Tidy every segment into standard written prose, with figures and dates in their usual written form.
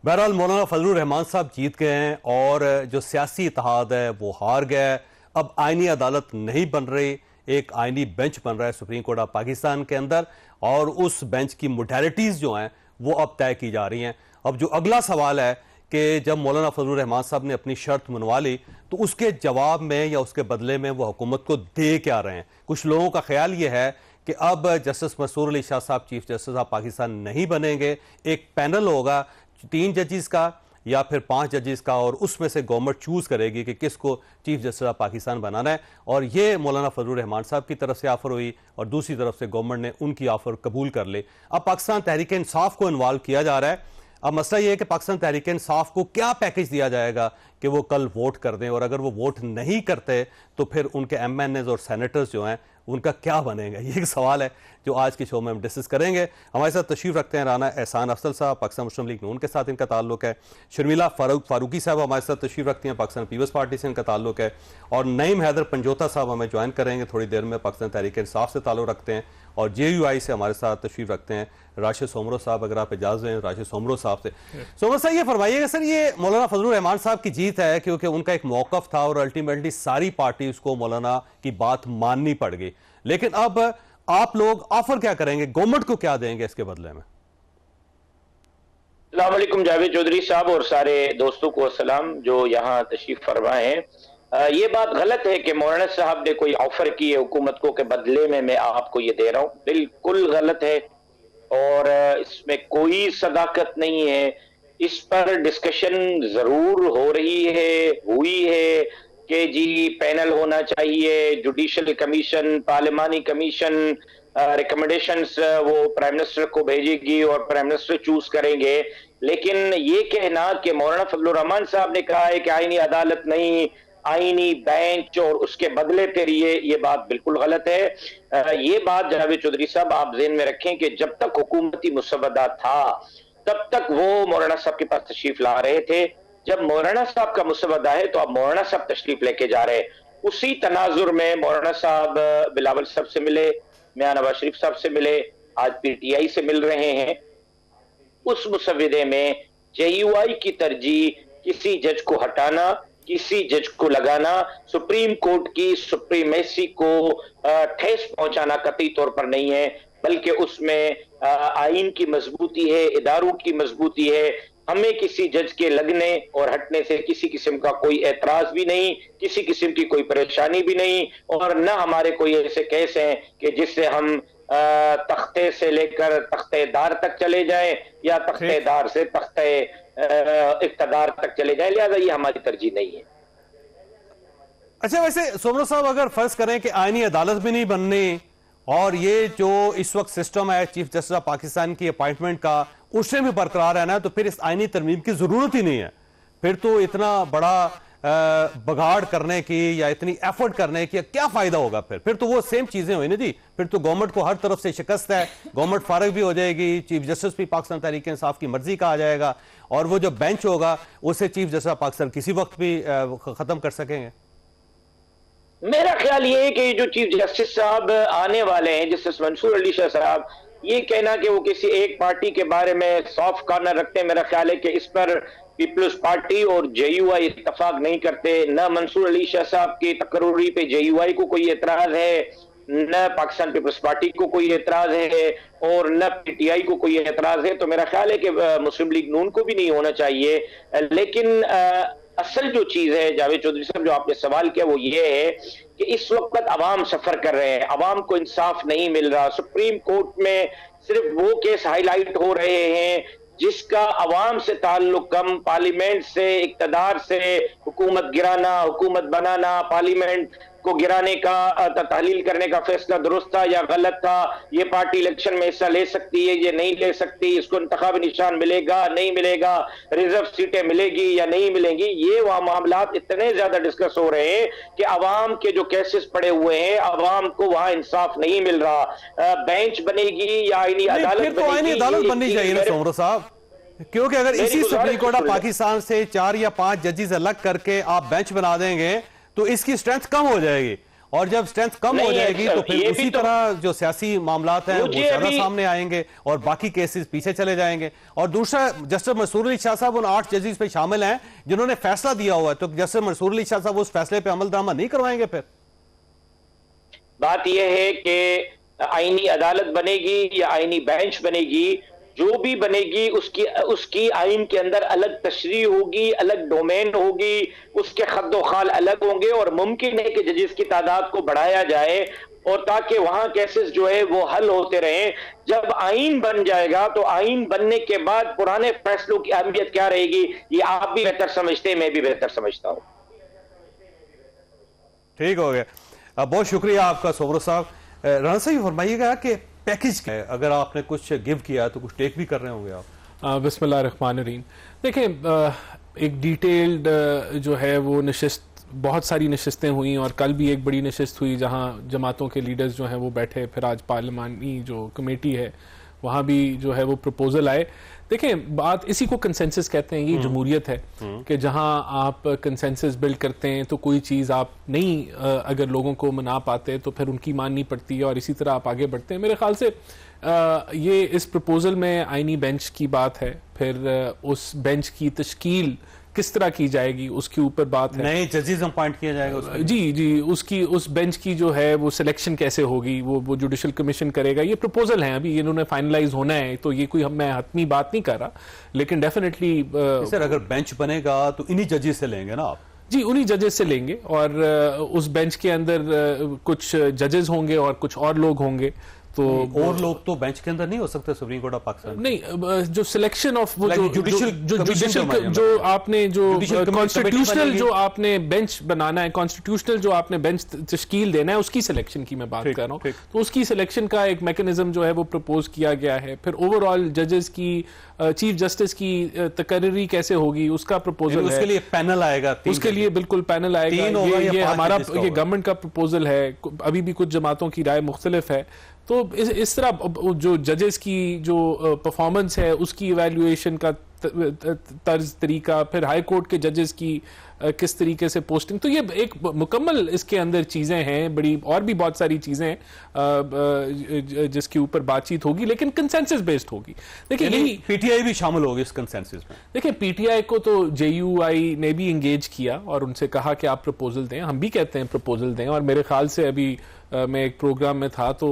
बहरहाल मौलाना फजलुर रहमान साहब जीत गए हैं और जो सियासी इत्तेहाद है वो हार गया है। अब आईनी अदालत नहीं बन रही, एक आईनी बेंच बन रहा है सुप्रीम कोर्ट ऑफ पाकिस्तान के अंदर, और उस बेंच की मोडालिटीज जो हैं वो अब तय की जा रही हैं। अब जो अगला सवाल है कि जब मौलाना फजलुर रहमान साहब ने अपनी शर्त मनवा ली तो उसके जवाब में या उसके बदले में वो हुकूमत को दे क्या रहे हैं। कुछ लोगों का ख्याल ये है कि अब जस्टिस मंसूर अली शाह साहब चीफ जस्टिस ऑफ पाकिस्तान नहीं बनेंगे, एक पैनल होगा 3 जजेस का या फिर 5 जजेस का, और उसमें से गवर्नमेंट चूज करेगी कि किसको चीफ जस्टिस ऑफ पाकिस्तान बनाना है। और ये मौलाना फजलुर रहमान साहब की तरफ से ऑफर हुई और दूसरी तरफ से गवर्नमेंट ने उनकी ऑफर कबूल कर ली। अब पाकिस्तान तहरीक इंसाफ को इन्वॉल्व किया जा रहा है। अब मसला यह है कि पाकिस्तान तहरीक इंसाफ को क्या पैकेज दिया जाएगा कि वो कल वोट कर दें, और अगर वो वोट नहीं करते तो फिर उनके MNAs और सेनेटर्स जो हैं उनका क्या बनेगा। ये एक सवाल है जो आज के शो में हम डिस्कस करेंगे। हमारे साथ तशरीफ रखते हैं राना एहसान अफजल साहब, पाकिस्तान मुस्लिम लीग नून के साथ इनका ताल्लुक है। शर्मिला फारूकी साहब हमारे साथ तशरीफ रखती हैं, पाकिस्तान पीपल्स पार्टी से इनका ताल्लुक है। और नईम हैदर पंजोता साहब हमें ज्वाइन करेंगे थोड़ी देर में, पाकिस्तान तहरीक इंसाफ से ताल्लुक रखते हैं। और JUI से हमारे साथ तशरीफ रखते हैं राशिद सोमरो साहब, अगर आप इजाज़त दें राशिद सोमरो साहब से। सोमरो साहब ये फरमाइएगा सर, ये मौलाना फजलुर रहमान साहब की जीत है क्योंकि उनका एक मौकफ था और अल्टीमेटली सारी पार्टी उसको मौलाना की बात माननी पड़ गई, लेकिन अब आप लोग ऑफर क्या करेंगे, गवर्नमेंट को क्या देंगे इसके बदले में? अस्सलाम वालेकुम जावेद चौधरी साहब और सारे दोस्तों को अस्सलाम जो यहाँ तशरीफ फरमाए हैं। ये बात गलत है कि मौलाना साहब ने कोई ऑफर की है हुकूमत को के बदले में मैं आपको ये दे रहा हूँ, बिल्कुल गलत है और इसमें कोई सदाकत नहीं है। इस पर डिस्कशन जरूर हो रही है, हुई है कि जी पैनल होना चाहिए, जुडिशल कमीशन, पार्लिमानी कमीशन रिकमेंडेशंस वो प्राइम मिनिस्टर को भेजेगी और प्राइम मिनिस्टर चूज करेंगे। लेकिन ये कहना कि मौलाना फजलुर रहमान साहब ने कहा है कि आईनी अदालत नहीं, आईनी बेंच और उसके बदले फिर ये बात बिल्कुल गलत है। ये बात जावेद चौधरी साहब आप ज़हन में रखें कि जब तक हुकूमती मुसवदा था तब तक वो मौलाना साहब के पास तशरीफ ला रहे थे। जब मौलाना साहब का मुसवदा है तो अब मौलाना साहब तशरीफ लेके जा रहे हैं। उसी तनाजुर में मौलाना साहब बिलावल साहब से मिले, मियां नवाज शरीफ साहब से मिले, आज PTI से मिल रहे हैं। उस मुसवदे में JUI की तरजीह किसी जज को हटाना, किसी जज को लगाना, सुप्रीम कोर्ट की सुप्रीमेसी को ठेस पहुंचाना कतई तौर पर नहीं है, बल्कि उसमें आइन की मजबूती है, इदारों की मजबूती है। हमें किसी जज के लगने और हटने से किसी किस्म का कोई एतराज भी नहीं, किसी किस्म की कोई परेशानी भी नहीं, और न हमारे कोई ऐसे केस हैं कि जिससे हम तख्ते से लेकर तख्तेदार तक चले जाएं या तख्तेदार से तख्ते इक्तदार तक चले जाएं, लिहाजा ये हमारी तरजीह नहीं है। अच्छा, वैसे सोमरो साहब अगर फर्ज करें कि आईनी अदालत भी नहीं बननी और ये जो इस वक्त सिस्टम है चीफ जस्टिस ऑफ पाकिस्तान की अपॉइंटमेंट का उससे भी बरकरार रहना है, तो फिर इस आईनी तरमीम की जरूरत ही नहीं है। फिर तो इतना बड़ा बगाड़ करने की या इतनी एफर्ट करने की क्या फायदा होगा? फिर तो वो सेम चीजें हुई ना जी। फिर तो गवर्नमेंट को हर तरफ से शिकस्त है, गवर्नमेंट फारग भी हो जाएगी, चीफ जस्टिस भी पाकिस्तान तहरीक इंसाफ की मर्जी का आ जाएगा, और वो जो बेंच होगा उसे चीफ जस्टिस ऑफ पाकिस्तान किसी वक्त भी खत्म कर सकेंगे। मेरा ख्याल ये है कि जो चीफ जस्टिस साहब आने वाले हैं, जस्टिस मंसूर अली शाह साहब, ये कहना कि वो किसी एक पार्टी के बारे में सॉफ्ट कॉर्नर रखते हैं, मेरा ख्याल है कि इस पर पीपल्स पार्टी और JUI इत्तफाक नहीं करते। न मंसूर अली शाह साहब की तकर्री पे JUI को कोई एतराज है, न पाकिस्तान पीपल्स पार्टी को कोई एतराज है और न PTI को कोई एतराज है। तो मेरा ख्याल है कि मुस्लिम लीग नून को भी नहीं होना चाहिए। लेकिन असल जो चीज है जावेद चौधरी साहब जो आपने सवाल किया वो ये है कि इस वक्त अवाम सफर कर रहे हैं, अवाम को इंसाफ नहीं मिल रहा। सुप्रीम कोर्ट में सिर्फ वो केस हाईलाइट हो रहे हैं जिसका अवाम से ताल्लुक कम, पार्लियामेंट से, इक्तदार से, हुकूमत गिराना, हुकूमत बनाना, पार्लियामेंट को गिराने का तहलील करने का फैसला दुरुस्त था या गलत था, ये पार्टी इलेक्शन में हिस्सा ले सकती है, ये नहीं ले सकती, इसको इंतखाबी निशान मिलेगा नहीं मिलेगा, रिजर्व सीटें मिलेगी या नहीं मिलेंगी, ये वह मामलात इतने ज्यादा डिस्कस हो रहे हैं कि अवाम के जो केसेस पड़े हुए हैं, अवाम को वहां इंसाफ नहीं मिल रहा। बेंच बनेगी या आईनी अदालत तो आईनी अदालत बननी चाहिए ना सोमरो साहब, क्योंकि अगर इसी सुप्रीम कोर्ट ऑफ पाकिस्तान से 4 या 5 जजेस अलग करके आप बेंच बना देंगे तो इसकी स्ट्रेंथ कम हो जाएगी और जब स्ट्रेंथ कम हो नहीं, जाएगी तो ये फिर भी उसी तो- तरह जो सियासी मामलात हैं वो मुझे ज्यादा अभी- सामने आएंगे और बाकी केसेस पीछे चले जाएंगे। और दूसरा, जस्टिस मंसूर अली शाह साहब उन 8 जजेस पे शामिल हैं जिन्होंने फैसला दिया हुआ है, तो जस्टिस मंसूर अली शाह साहब उस फैसले पे अमल दरामद नहीं करवाएंगे? फिर बात यह है कि आईनी अदालत बनेगी या आईनी बेंच बनेगी, जो भी बनेगी उसकी आइन के अंदर अलग तशरीह होगी, अलग डोमेन होगी, उसके खद्दोखाल अलग होंगे और मुमकिन है कि जजेस की तादाद को बढ़ाया जाए और ताकि वहां केसेस जो है वो हल होते रहें। जब आइन बन जाएगा तो आइन बनने के बाद पुराने फैसलों की अहमियत क्या रहेगी, ये आप भी बेहतर समझते हैं, मैं भी बेहतर समझता हूं। ठीक हो गया, बहुत शुक्रिया आपका सोमरो साहब। राणा साहब फरमाइएगा कि पैकेज क्या है, अगर आपने कुछ गिव किया तो कुछ टेक भी कर रहे होंगे आप? बिस्मिल्लाहिर्रहमानिर्रहीम। देखें, एक डिटेल्ड जो है वो नशिस्त, बहुत सारी नशिस्तें हुई और कल भी एक बड़ी नशिस्त हुई जहां जमातों के लीडर्स जो हैं वो बैठे, फिर आज पार्लिमानी जो कमेटी है वहां भी जो है वो प्रपोजल आए। देखें, बात इसी को कंसेंसस कहते हैं, ये जमहूरियत है कि जहां आप कंसेंसस बिल्ड करते हैं तो कोई चीज़ आप नहीं अगर लोगों को मना पाते तो फिर उनकी माननी पड़ती है और इसी तरह आप आगे बढ़ते हैं। मेरे ख्याल से ये इस प्रपोजल में आईनी बेंच की बात है, फिर उस बेंच की तश्कील किस तरह की जाएगी उसके ऊपर बात है। नए जजेस अपॉइंट किया जाएगा उसमें? जी, उसकी उस बेंच की जो है वो सिलेक्शन कैसे होगी, वो जुडिशल कमीशन करेगा। ये प्रपोजल है, अभी इन्होंने फाइनलाइज होना है, तो ये कोई मैं हतमी बात नहीं कर रहा, लेकिन डेफिनेटली सर अगर बेंच बनेगा तो इन्हीं जजेस से लेंगे ना आप? जी, उन्हीं जजेस से लेंगे और उस बेंच के अंदर कुछ जजेस होंगे और कुछ और लोग होंगे। तो और लोग तो बेंच के अंदर नहीं हो सकते सुप्रीम कोर्ट ऑफ पाकिस्तान? नहीं, जो सिलेक्शन ऑफ वो Like जुडिशियल जो आपने जो कॉन्स्टिट्यूशनल जो आपने बेंच बनाना है, कॉन्स्टिट्यूशनल जो आपने बेंच तश्कील देना है, उसकी सिलेक्शन की मैं बात कर रहा हूँ। तो उसकी सिलेक्शन का एक मैकेनिज्म जो है वो प्रपोज किया गया है। फिर ओवरऑल जजेस की, चीफ जस्टिस की तकर्री कैसे होगी उसका प्रपोजल है। उसके लिए पैनल आएगा? उसके लिए बिल्कुल पैनल आएगा। ये हमारा ये गवर्नमेंट का प्रपोजल है, अभी भी कुछ जमातों की राय मुख्तलिफ है। तो इस तरह जो जजेस की जो परफॉर्मेंस है उसकी इवैल्यूएशन का तर्ज तरीका, फिर हाई कोर्ट के जजेस की किस तरीके से पोस्टिंग, तो ये एक मुकम्मल इसके अंदर चीजें हैं बड़ी, और भी बहुत सारी चीजें हैं जिसके ऊपर बातचीत होगी, लेकिन कंसेंसस बेस्ड होगी। देखिए, यही पीटीआई भी शामिल होगी इस कंसेंसस में? देखिए, पीटीआई को तो जेयूआई ने भी इंगेज किया और उनसे कहा कि आप प्रपोजल दें। हम भी कहते हैं प्रपोजल दें, और मेरे ख्याल से अभी मैं एक प्रोग्राम में था तो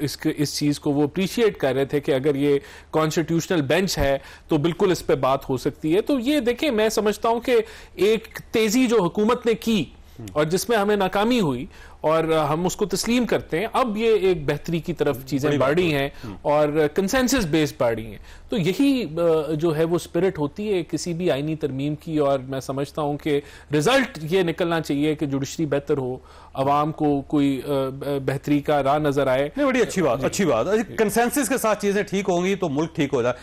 इस चीज को वो अप्रिशिएट कर रहे थे कि अगर ये कॉन्स्टिट्यूशनल बेंच है तो बिल्कुल इस पे बात हो सकती है। तो ये देखें, मैं समझता हूं कि एक तेजी जो हुकूमत ने की और जिसमें हमें नाकामी हुई और हम उसको तस्लीम करते हैं, अब ये एक बेहतरी की तरफ चीजें बढ़ रही हैं और कंसेंसस बेस्ड बढ़ रही हैं। तो यही जो है वो स्पिरिट होती है किसी भी आईनी तरमीम की, और मैं समझता हूं कि रिजल्ट ये निकलना चाहिए कि जुडिशरी बेहतर हो, अवाम को कोई बेहतरी का राह नजर आए। नहीं, बड़ी अच्छी बात, अच्छी बात। कंसेंसस के साथ चीजें ठीक होंगी तो मुल्क ठीक हो जाए।